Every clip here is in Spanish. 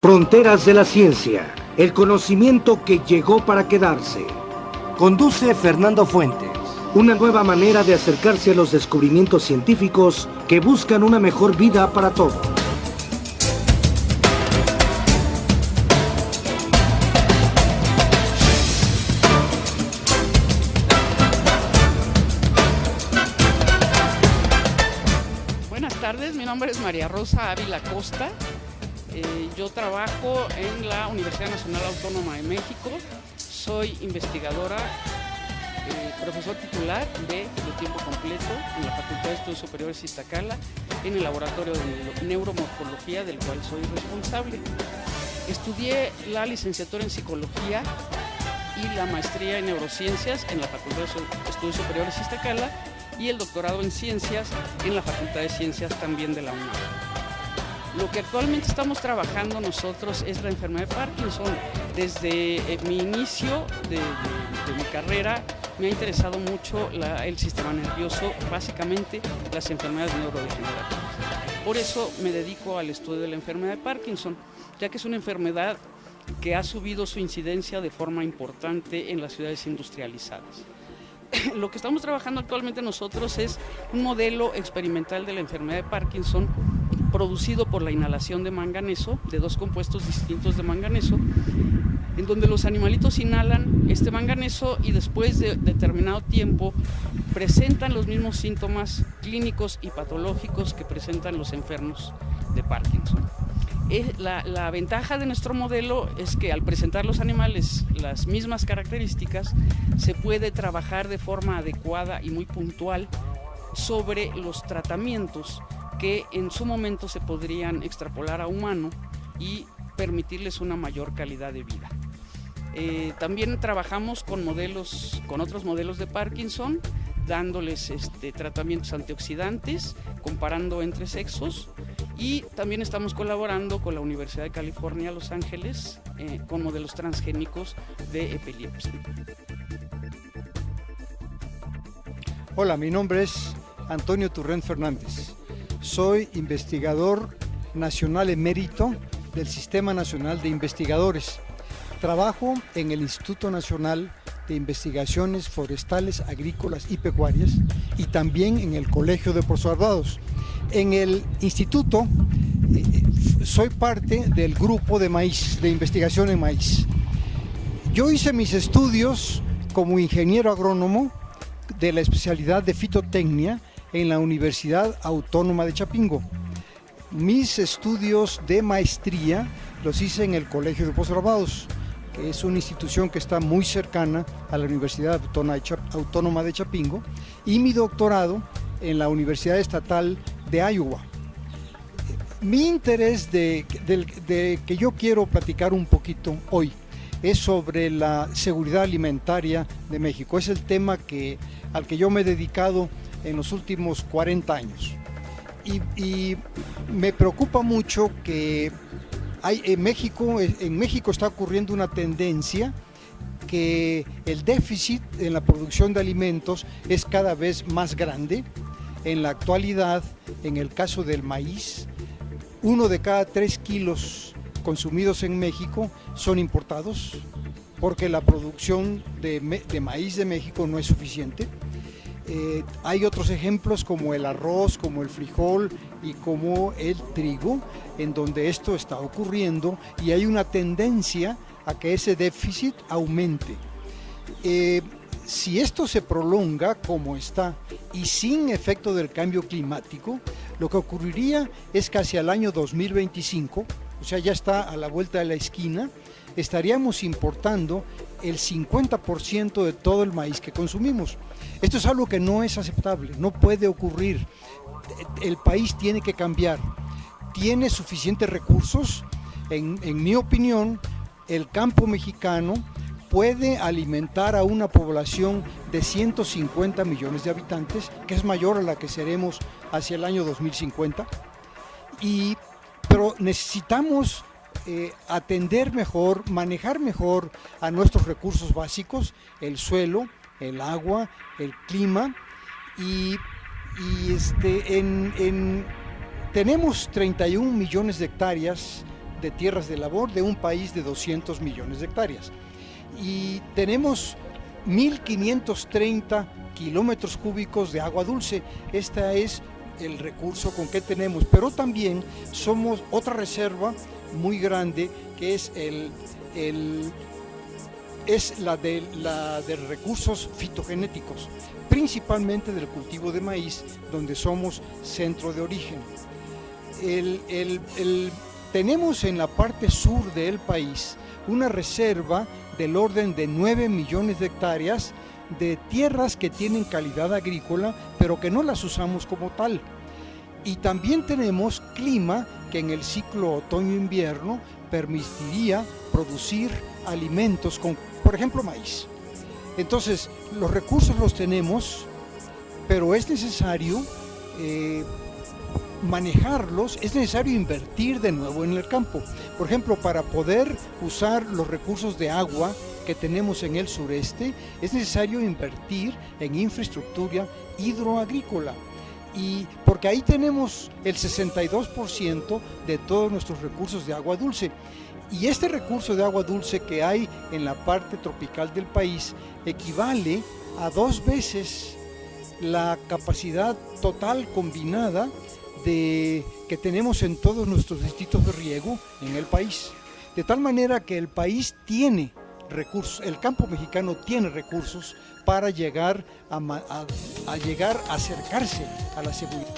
Fronteras de la ciencia, el conocimiento que llegó para quedarse. Conduce Fernando Fuentes. Una nueva manera de acercarse a los descubrimientos científicos que buscan una mejor vida para todos. Buenas tardes, mi nombre es María Rosa Ávila Costa. Yo trabajo en la Universidad Nacional Autónoma de México, soy investigadora, profesor titular de tiempo completo en la Facultad de Estudios Superiores Iztacala, en el laboratorio de neuromorfología del cual soy responsable. Estudié la licenciatura en psicología y la maestría en neurociencias en la Facultad de Estudios Superiores Iztacala y el doctorado en ciencias en la Facultad de Ciencias también de la UNAM. Lo que actualmente estamos trabajando nosotros es la enfermedad de Parkinson. Desde mi inicio de mi carrera me ha interesado mucho el sistema nervioso, básicamente las enfermedades neurodegenerativas. Por eso me dedico al estudio de la enfermedad de Parkinson, ya que es una enfermedad que ha subido su incidencia de forma importante en las ciudades industrializadas. Lo que estamos trabajando actualmente nosotros es un modelo experimental de la enfermedad de Parkinson producido por la inhalación de manganeso, de dos compuestos distintos de manganeso, en donde los animalitos inhalan este manganeso y después de determinado tiempo presentan los mismos síntomas clínicos y patológicos que presentan los enfermos de Parkinson. La ventaja de nuestro modelo es que al presentar los animales las mismas características, se puede trabajar de forma adecuada y muy puntual sobre los tratamientos que en su momento se podrían extrapolar a humano y permitirles una mayor calidad de vida. También trabajamos con otros modelos de Parkinson, dándoles tratamientos antioxidantes, comparando entre sexos, y también estamos colaborando con la Universidad de California, Los Ángeles, con modelos transgénicos de epilepsia. Hola, mi nombre es Antonio Turrent Fernández. Soy investigador nacional emérito del Sistema Nacional de Investigadores. Trabajo en el Instituto Nacional de Investigaciones Forestales, Agrícolas y Pecuarias y también en el Colegio de Posgraduados. En el instituto soy parte del grupo de maíz, de investigación en maíz. Yo hice mis estudios como ingeniero agrónomo de la especialidad de fitotecnia en la Universidad Autónoma de Chapingo. Mis estudios de maestría los hice en el Colegio de Posgraduados, que es una institución que está muy cercana a la Universidad Autónoma de Chapingo, y mi doctorado en la Universidad Estatal de Iowa. Mi interés de que yo quiero platicar un poquito hoy es sobre la seguridad alimentaria de México. Es el tema al que yo me he dedicado en los últimos 40 años. Y me preocupa mucho que en México está ocurriendo una tendencia que el déficit en la producción de alimentos es cada vez más grande. En la actualidad, en el caso del maíz, 1 de cada 3 kilos consumidos en México son importados porque la producción de maíz de México no es suficiente. Hay otros ejemplos como el arroz, como el frijol y como el trigo, en donde esto está ocurriendo y hay una tendencia a que ese déficit aumente. Si esto se prolonga como está y sin efecto del cambio climático, lo que ocurriría es que hacia el año 2025, o sea, ya está a la vuelta de la esquina, estaríamos importando el 50% de todo el maíz que consumimos. Esto es algo que no es aceptable, no puede ocurrir. El país tiene que cambiar. Tiene suficientes recursos. En mi opinión, el campo mexicano puede alimentar a una población de 150 millones de habitantes, que es mayor a la que seremos hacia el año 2050. Pero necesitamos atender mejor, manejar mejor a nuestros recursos básicos, el suelo, el agua, el clima, tenemos 31 millones de hectáreas de tierras de labor de un país de 200 millones de hectáreas. Y tenemos 1.530 kilómetros cúbicos de agua dulce. Este es el recurso con que tenemos, pero también somos otra reserva muy grande, que es la de recursos fitogenéticos, principalmente del cultivo de maíz, donde somos centro de origen. Tenemos en la parte sur del país una reserva del orden de 9 millones de hectáreas de tierras que tienen calidad agrícola, pero que no las usamos como tal. Y también tenemos clima que en el ciclo otoño-invierno permitiría producir alimentos con, por ejemplo, maíz. Entonces, los recursos los tenemos, pero es necesario manejarlos, es necesario invertir de nuevo en el campo. Por ejemplo, para poder usar los recursos de agua que tenemos en el sureste, es necesario invertir en infraestructura hidroagrícola. Y porque ahí tenemos el 62% de todos nuestros recursos de agua dulce. Y este recurso de agua dulce que hay en la parte tropical del país equivale a 2 veces la capacidad total combinada que tenemos en todos nuestros distritos de riego en el país. De tal manera que el país tiene recursos, el campo mexicano tiene recursos para llegar a acercarse a la seguridad.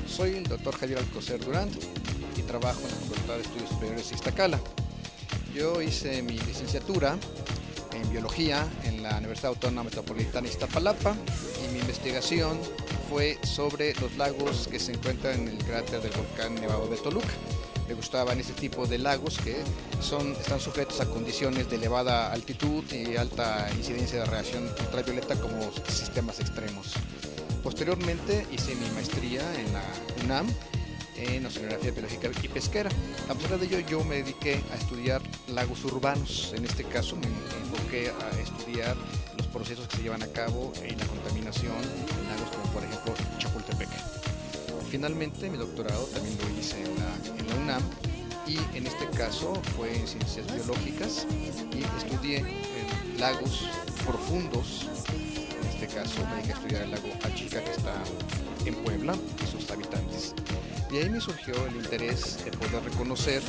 Soy el doctor Javier Alcocer Durán y trabajo en la Facultad de Estudios Superiores Iztacala. Yo hice mi licenciatura en Biología en la Universidad Autónoma Metropolitana Iztapalapa y mi investigación fue sobre los lagos que se encuentran en el cráter del volcán Nevado de Toluca. Me gustaban este tipo de lagos que están sujetos a condiciones de elevada altitud y alta incidencia de radiación ultravioleta como sistemas extremos. Posteriormente hice mi maestría en la UNAM en Oceanografía Biológica y Pesquera. A pesar de ello, yo me dediqué a estudiar lagos urbanos. En este caso me enfoqué a estudiar los procesos que se llevan a cabo en la contaminación en lagos como por ejemplo Chapultepec. Finalmente mi doctorado también lo hice en la UNAM y en este caso fue en Ciencias Biológicas y estudié en lagos profundos. En este caso me dediqué a estudiar el lago Achica, que está en Puebla, y sus habitantes. De ahí me surgió el interés de poder reconocer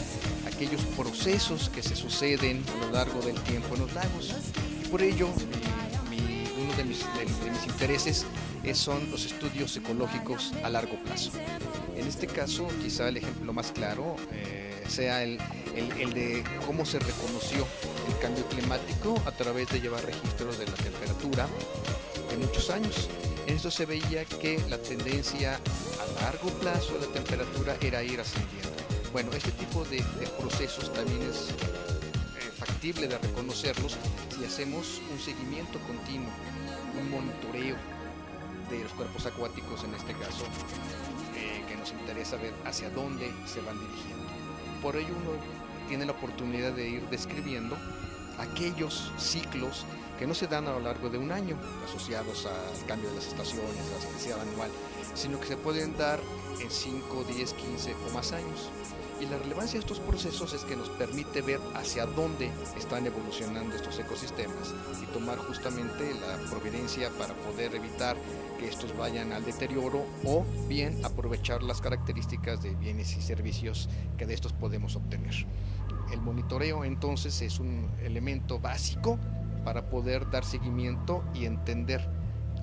aquellos procesos que se suceden a lo largo del tiempo en los lagos. Y por ello, uno de mis intereses son los estudios ecológicos a largo plazo. En este caso, quizá el ejemplo más claro sea el de cómo se reconoció el cambio climático a través de llevar registros de la temperatura de muchos años. En esto se veía que la tendencia a largo plazo de la temperatura era ir ascendiendo. Bueno, este tipo de procesos también es factible de reconocerlos si hacemos un seguimiento continuo, un monitoreo de los cuerpos acuáticos, en este caso, que nos interesa ver hacia dónde se van dirigiendo. Por ello uno tiene la oportunidad de ir describiendo aquellos ciclos que no se dan a lo largo de un año, asociados al cambio de las estaciones, a la necesidad anual, sino que se pueden dar en 5, 10, 15 o más años. Y la relevancia de estos procesos es que nos permite ver hacia dónde están evolucionando estos ecosistemas y tomar justamente la providencia para poder evitar que estos vayan al deterioro o bien aprovechar las características de bienes y servicios que de estos podemos obtener. El monitoreo entonces es un elemento básico para poder dar seguimiento y entender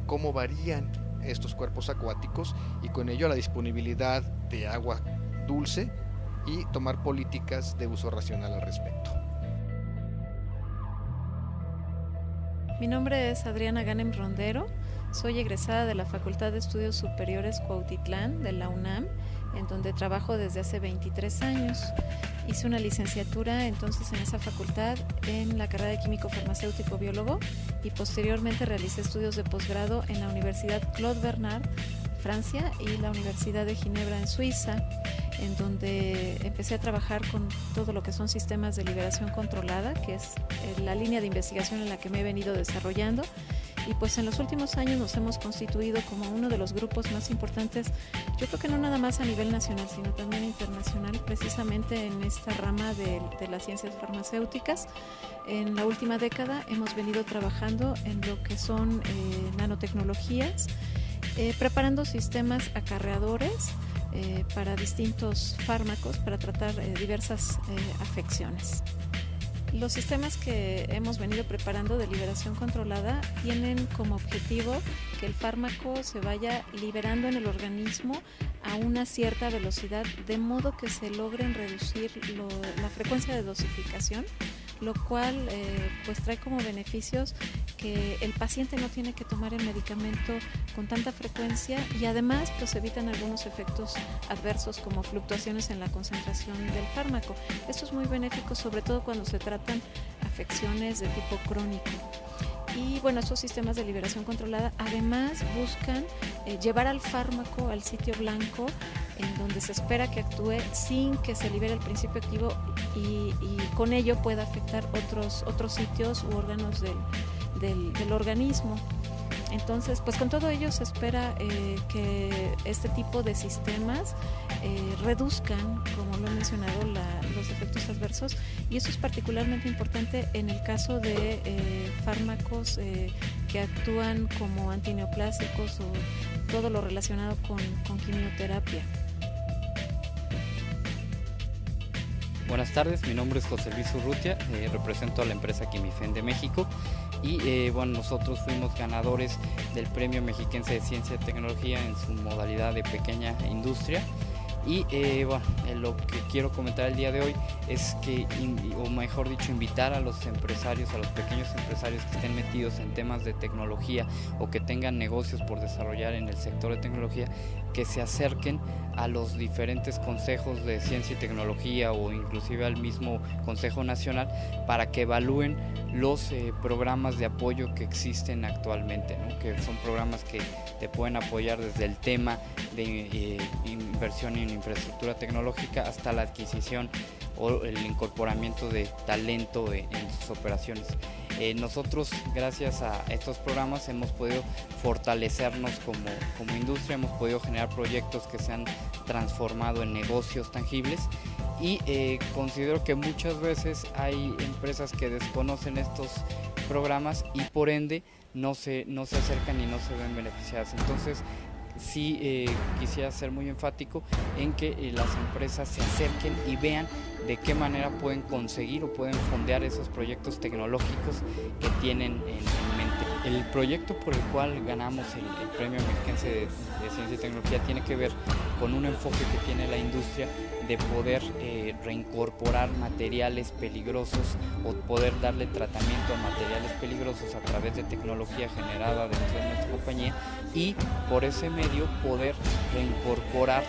cómo varían estos cuerpos acuáticos y con ello la disponibilidad de agua dulce y tomar políticas de uso racional al respecto. Mi nombre es Adriana Ganem Rondero, soy egresada de la Facultad de Estudios Superiores Cuautitlán de la UNAM, en donde trabajo desde hace 23 años. Hice una licenciatura entonces en esa facultad en la carrera de Químico Farmacéutico Biólogo y posteriormente realicé estudios de posgrado en la Universidad Claude Bernard, Francia, y la Universidad de Ginebra en Suiza, en donde empecé a trabajar con todo lo que son sistemas de liberación controlada, que es la línea de investigación en la que me he venido desarrollando, y pues en los últimos años nos hemos constituido como uno de los grupos más importantes, yo creo que no nada más a nivel nacional, sino también internacional, precisamente en esta rama de las ciencias farmacéuticas. En la última década hemos venido trabajando en lo que son nanotecnologías, preparando sistemas acarreadores para distintos fármacos para tratar diversas afecciones. Los sistemas que hemos venido preparando de liberación controlada tienen como objetivo que el fármaco se vaya liberando en el organismo a una cierta velocidad, de modo que se logren reducir la frecuencia de dosificación, lo cual pues trae como beneficios que el paciente no tiene que tomar el medicamento con tanta frecuencia y además pues evitan algunos efectos adversos como fluctuaciones en la concentración del fármaco. Esto es muy benéfico, sobre todo cuando se tratan afecciones de tipo crónico. Y bueno, estos sistemas de liberación controlada además buscan llevar al fármaco al sitio blanco en donde se espera que actúe sin que se libere el principio activo y con ello pueda afectar otros sitios u órganos del organismo. Entonces, pues con todo ello se espera que este tipo de sistemas reduzcan, como lo he mencionado, los efectos adversos, y eso es particularmente importante en el caso de fármacos que actúan como antineoplásicos o todo lo relacionado con quimioterapia. Buenas tardes, mi nombre es José Luis Urrutia, represento a la empresa Quimifen de México y bueno, nosotros fuimos ganadores del Premio Mexiquense de Ciencia y Tecnología en su modalidad de pequeña industria. Y bueno, lo que quiero comentar el día de hoy es que, o mejor dicho, invitar a los empresarios, a los pequeños empresarios que estén metidos en temas de tecnología o que tengan negocios por desarrollar en el sector de tecnología, que se acerquen a los diferentes consejos de ciencia y tecnología o inclusive al mismo Consejo Nacional para que evalúen los programas de apoyo que existen actualmente, ¿no? Que son programas que te pueden apoyar desde el tema de inversión en infraestructura tecnológica hasta la adquisición o el incorporamiento de talento en sus operaciones. Nosotros, gracias a estos programas, hemos podido fortalecernos como industria, hemos podido generar proyectos que se han transformado en negocios tangibles y considero que muchas veces hay empresas que desconocen estos programas y por ende no se acercan y no se ven beneficiadas. Entonces, sí quisiera ser muy enfático en que las empresas se acerquen y vean de qué manera pueden conseguir o pueden fondear esos proyectos tecnológicos que tienen en mente. El proyecto por el cual ganamos el Premio Mexiquense de Ciencia y Tecnología tiene que ver con un enfoque que tiene la industria de poder reincorporar materiales peligrosos o poder darle tratamiento a materiales peligrosos a través de tecnología generada dentro de nuestra compañía y por ese medio poder reincorporar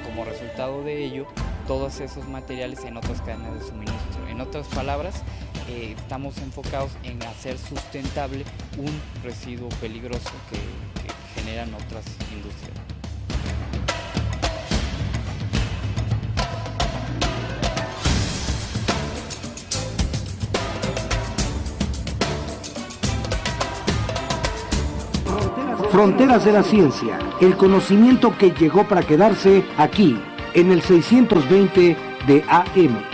como resultado de ello todos esos materiales en otras cadenas de suministro. En otras palabras, estamos enfocados en hacer sustentable un residuo peligroso que generan otras industrias. Fronteras de la Ciencia, el conocimiento que llegó para quedarse aquí, en el 620 de AM.